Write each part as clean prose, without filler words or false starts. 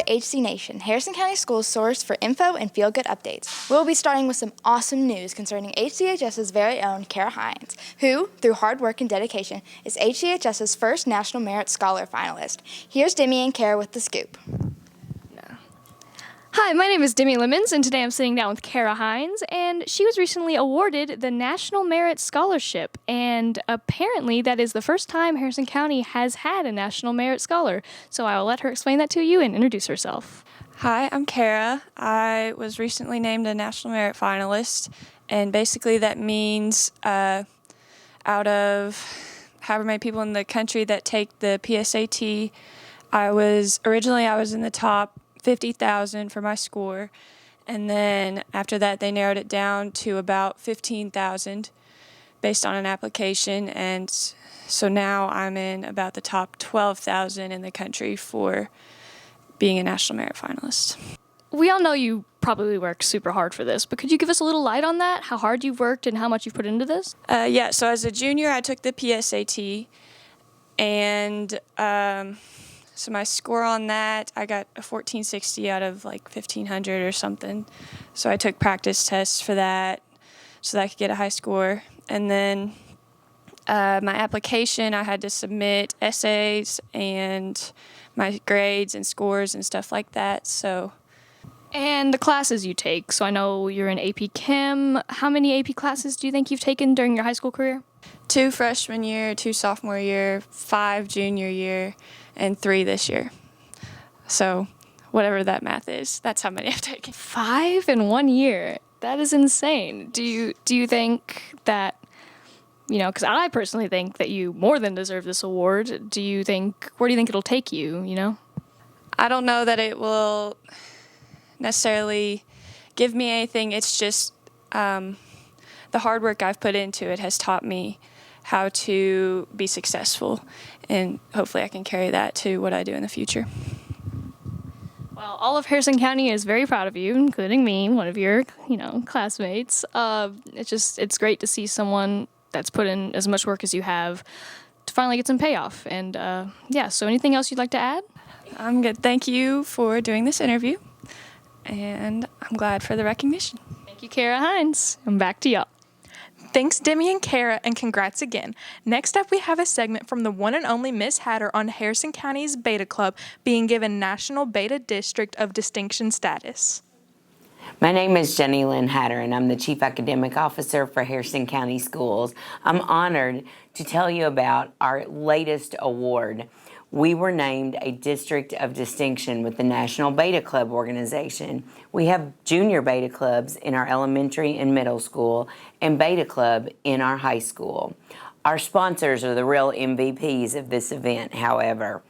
HC Nation, Harrison County Schools' source for info and feel-good updates. We'll be starting with some awesome news concerning HCHS's very own Kara Hines, who, through hard work and dedication, is HCHS's first National Merit Scholar finalist. Here's Demi and Kara with the scoop. Hi, my name is Demi Lemons, and today I'm sitting down with Kara Hines, and she was recently awarded the National Merit Scholarship, and apparently that is the first time Harrison County has had a National Merit Scholar. So I will let her explain that to you and introduce herself. Hi, I'm Kara. I was recently named a National Merit finalist, and basically that means out of however many people in the country that take the PSAT, I was in the top 50,000 for my score, and then after that they narrowed it down to about 15,000 based on an application, and so now I'm in about the top 12,000 in the country for being a National Merit finalist. We all know you probably worked super hard for this, but could you give us a little light on that, how hard you've worked and how much you've put into this? So as a junior I took the PSAT, and so my score on that, I got a 1460 out of like 1500 or something. So I took practice tests for that so that I could get a high score. And then my application, I had to submit essays and my grades and scores and stuff like that. And the classes you take. So I know you're in AP Chem. How many AP classes do you think you've taken during your high school career? 2 freshman year, 2 sophomore year, 5 junior year, and 3 this year. So whatever that math is, that's how many I've taken. 5 in 1 year. That is insane. Do you think that, because I personally think that you more than deserve this award. Where do you think it'll take you, I don't know that it will necessarily give me anything. It's just the hard work I've put into it has taught me how to be successful, and hopefully I can carry that to what I do in the future. Well, all of Harrison County is very proud of you, including me, one of your, classmates. It's great to see someone that's put in as much work as you have to finally get some payoff. And so anything else you'd like to add? I'm good. Thank you for doing this interview, and I'm glad for the recognition. Thank you, Kara Hines. And back to y'all. Thanks, Demi and Kara, and congrats again. Next up, we have a segment from the one and only Miss Hatter on Harrison County's Beta Club being given National Beta District of Distinction status. My name is Jenny Lynn Hatter, and I'm the Chief Academic Officer for Harrison County Schools. I'm honored to tell you about our latest award. We were named a District of Distinction with the National Beta Club organization. We have junior beta clubs in our elementary and middle school and beta club in our high school. Our sponsors are the real MVPs of this event, however.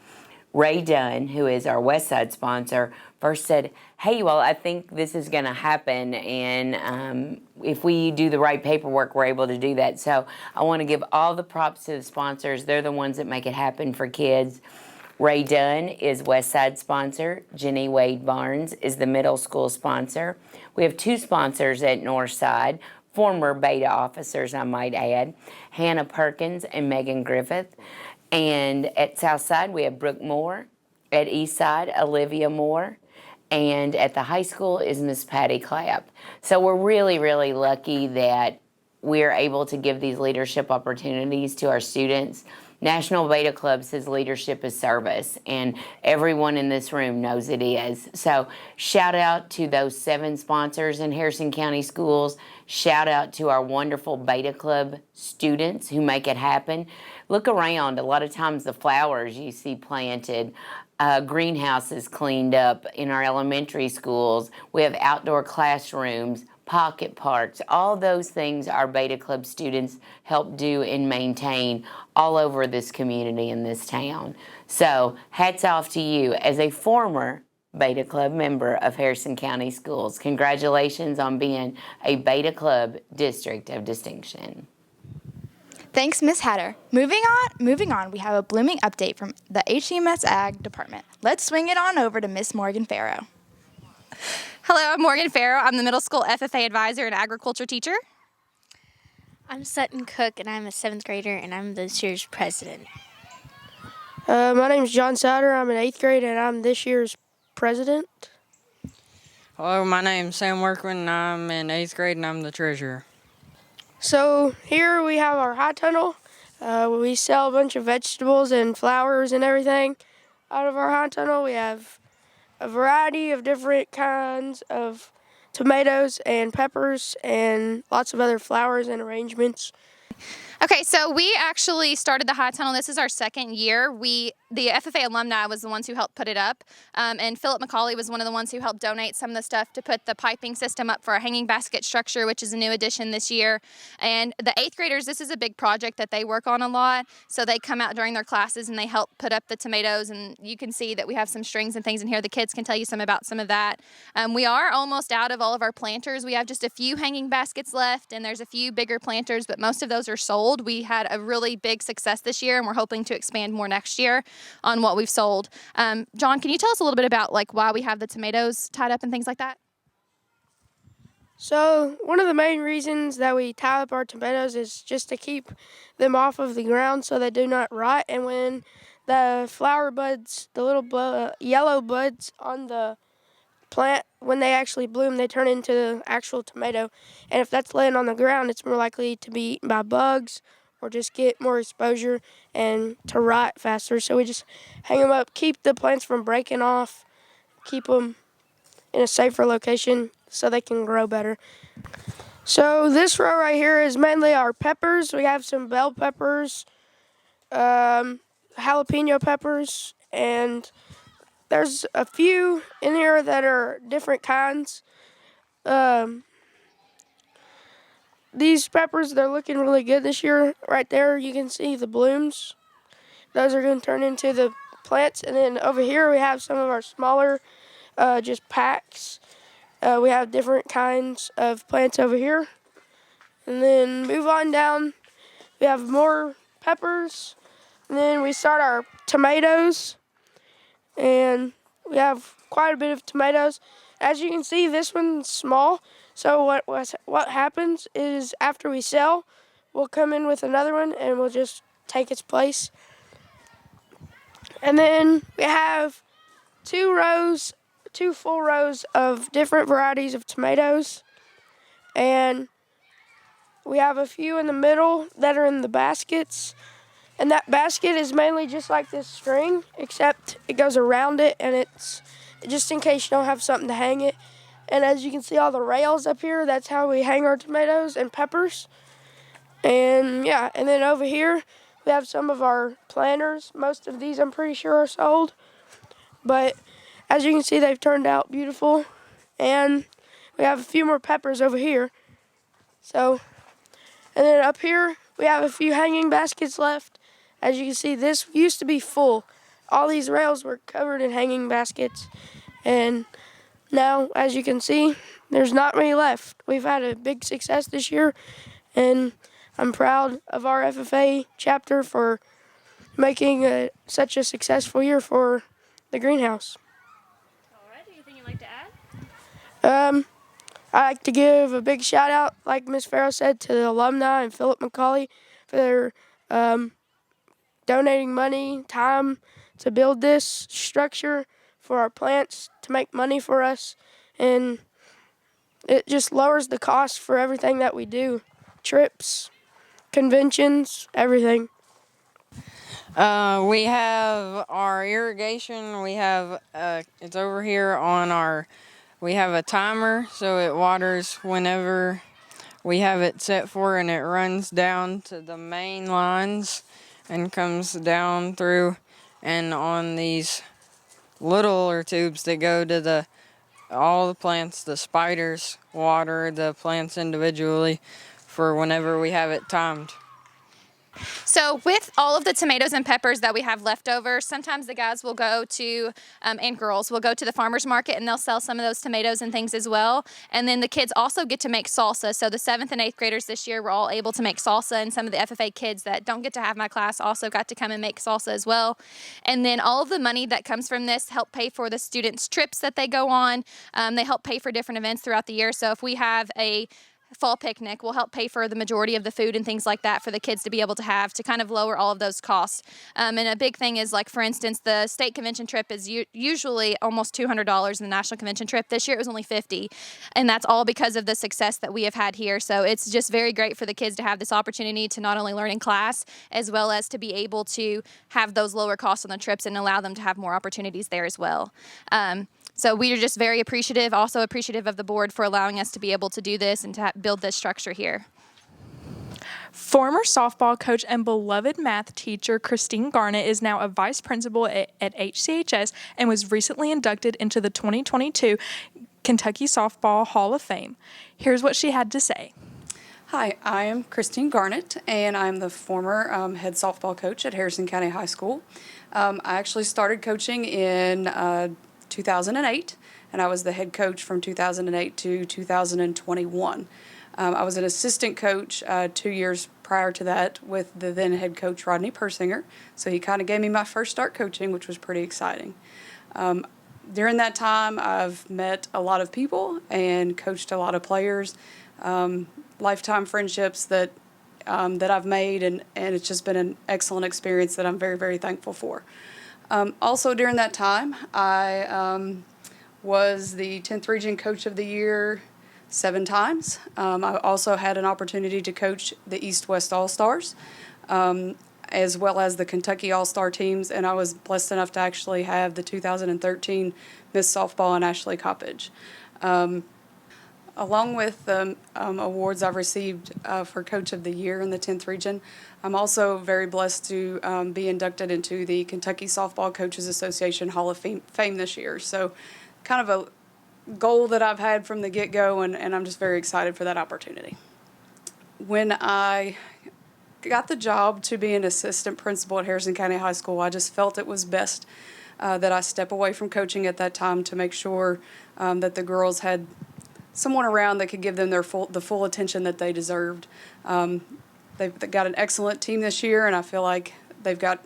Ray Dunn, who is our West Side sponsor, first said, hey, well, I think this is going to happen, and if we do the right paperwork, we're able to do that. So I want to give all the props to the sponsors. They're the ones that make it happen for kids. Ray Dunn is West Side sponsor. Jenny Wade Barnes is the middle school sponsor. We have 2 sponsors at North Side, former beta officers, I might add, Hannah Perkins and Megan Griffith. And at Southside, we have Brooke Moore. At Eastside, Olivia Moore. And at the high school is Miss Patty Clapp. So we're really, really lucky that we're able to give these leadership opportunities to our students. National Beta Club says leadership is service, and everyone in this room knows it is. So shout out to those 7 sponsors in Harrison County Schools. Shout out to our wonderful Beta Club students who make it happen. Look around. A lot of times the flowers you see planted, greenhouses cleaned up in our elementary schools. We have outdoor classrooms, pocket parks. All those things our Beta Club students help do and maintain all over this community in this town. So hats off to you as a former Beta Club member of Harrison County Schools. Congratulations on being a Beta Club District of Distinction. Thanks, Miss Hatter. Moving on, we have a blooming update from the HCMS Ag Department. Let's swing it on over to Miss Morgan Farrow. Hello, I'm Morgan Farrow. I'm the middle school FFA advisor and agriculture teacher. I'm Sutton Cook, and I'm a 7th grader, and I'm this year's president. My name is John Souter. I'm in 8th grade, and I'm this year's president. Hello, my name's Sam Workman. I'm in 8th grade and I'm the treasurer. So here we have our hot tunnel. We sell a bunch of vegetables and flowers and everything out of our hot tunnel. We have a variety of different kinds of tomatoes and peppers and lots of other flowers and arrangements. Okay, so we actually started the hot tunnel. This is our second year. The FFA alumni was the ones who helped put it up, and Philip McCauley was one of the ones who helped donate some of the stuff to put the piping system up for our hanging basket structure, which is a new addition this year. And the 8th graders, this is a big project that they work on a lot, so they come out during their classes and they help put up the tomatoes, and you can see that we have some strings and things in here. The kids can tell you some about some of that. We are almost out of all of our planters. We have just a few hanging baskets left, and there's a few bigger planters, but most of those are sold. We had a really big success this year, and we're hoping to expand more next year on what we've sold. John, can you tell us a little bit about like why we have the tomatoes tied up and things like that? So one of the main reasons that we tie up our tomatoes is just to keep them off of the ground so they do not rot. And when the flower buds, the little yellow buds on the plant, when they actually bloom, they turn into the actual tomato. And if that's laying on the ground, it's more likely to be eaten by bugs or just get more exposure and to rot faster. So we just hang them up, keep the plants from breaking off, keep them in a safer location so they can grow better. So this row right here is mainly our peppers. We have some bell peppers, jalapeno peppers, and there's a few in here that are different kinds. These peppers, they're looking really good this year. Right there, you can see the blooms. Those are going to turn into the plants. And then over here, we have some of our smaller just packs. We have different kinds of plants over here. And then move on down, we have more peppers. And then we start our tomatoes. And we have quite a bit of tomatoes. As you can see, this one's small. So what happens is after we sell, we'll come in with another one and we'll just take its place. And then we have two full rows of different varieties of tomatoes. And we have a few in the middle that are in the baskets. And that basket is mainly just like this string, except it goes around it, and it's just in case you don't have something to hang it. And as you can see all the rails up here, that's how we hang our tomatoes and peppers. And yeah, and then over here, we have some of our planters. Most of these I'm pretty sure are sold. But as you can see, they've turned out beautiful. And we have a few more peppers over here. So, and then up here, we have a few hanging baskets left. As you can see, this used to be full. All these rails were covered in hanging baskets. And now, as you can see, there's not many left. We've had a big success this year, and I'm proud of our FFA chapter for making such a successful year for the greenhouse. All right, anything you'd like to add? I'd like to give a big shout out, like Ms. Farrow said, to the alumni and Philip McCauley for their donating money, time to build this structure for our plants, to make money for us, and it just lowers the cost for everything that we do. Trips, conventions, everything. We have our irrigation. We have it's over here on our. We have a timer, so it waters whenever we have it set for, and it runs down to the main lines and comes down through and on these littler tubes that go to all the plants. The spiders water the plants individually for whenever we have it timed. So with all of the tomatoes and peppers that we have left over, sometimes the guys will go to, and girls will go to the farmer's market and they'll sell some of those tomatoes and things as well. And then the kids also get to make salsa. So the 7th and 8th graders this year were all able to make salsa, and some of the FFA kids that don't get to have my class also got to come and make salsa as well. And then all of the money that comes from this help pay for the students' trips that they go on. They help pay for different events throughout the year. So if we have a fall picnic will help pay for the majority of the food and things like that for the kids to be able to have to kind of lower all of those costs. And a big thing is, like, for instance, the state convention trip is usually almost $200 in the national convention trip. This year it was only $50, and that's all because of the success that we have had here. So it's just very great for the kids to have this opportunity to not only learn in class as well as to be able to have those lower costs on the trips and allow them to have more opportunities there as well. So we are just very appreciative, also appreciative of the board for allowing us to be able to do this and to build this structure here. Former softball coach and beloved math teacher Christine Garnett is now a vice principal at HCHS and was recently inducted into the 2022 Kentucky Softball Hall of Fame. Here's what she had to say. Hi, I am Christine Garnett, and I'm the former head softball coach at Harrison County High School. I actually started coaching in 2008, and I was the head coach from 2008 to 2021. I was an assistant coach 2 years prior to that with the then head coach Rodney Persinger, so he kind of gave me my first start coaching, which was pretty exciting. During that time, I've met a lot of people and coached a lot of players, lifetime friendships that I've made, and it's just been an excellent experience that I'm very, very thankful for. Also during that time, I was the 10th Region Coach of the Year 7 times. I also had an opportunity to coach the East-West All-Stars, as well as the Kentucky All-Star teams, and I was blessed enough to actually have the 2013 Miss Softball and Ashley Coppage. Along with the awards I've received for Coach of the Year in the 10th Region, I'm also very blessed to be inducted into the Kentucky Softball Coaches Association Hall of Fame this year. So kind of a goal that I've had from the get-go, and I'm just very excited for that opportunity. When I got the job to be an assistant principal at Harrison County High School, I just felt it was best that I step away from coaching at that time to make sure that the girls had someone around that could give them the full attention that they deserved. They've got an excellent team this year, and I feel like they've got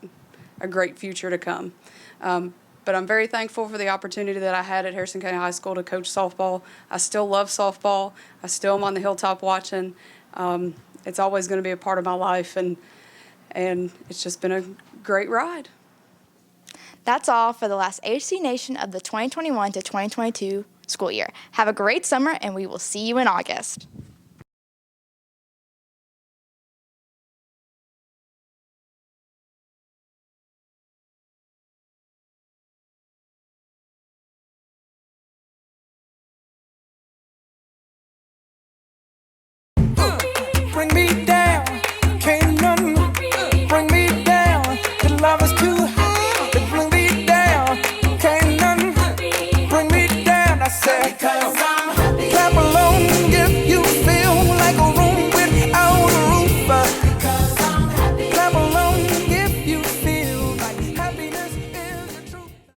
a great future to come. But I'm very thankful for the opportunity that I had at Harrison County High School to coach softball. I still love softball. I still am on the hilltop watching. It's always going to be a part of my life, and it's just been a great ride. That's all for the last HC Nation of the 2021 to 2022 school year. Have a great summer, and we will see you in August. Bring me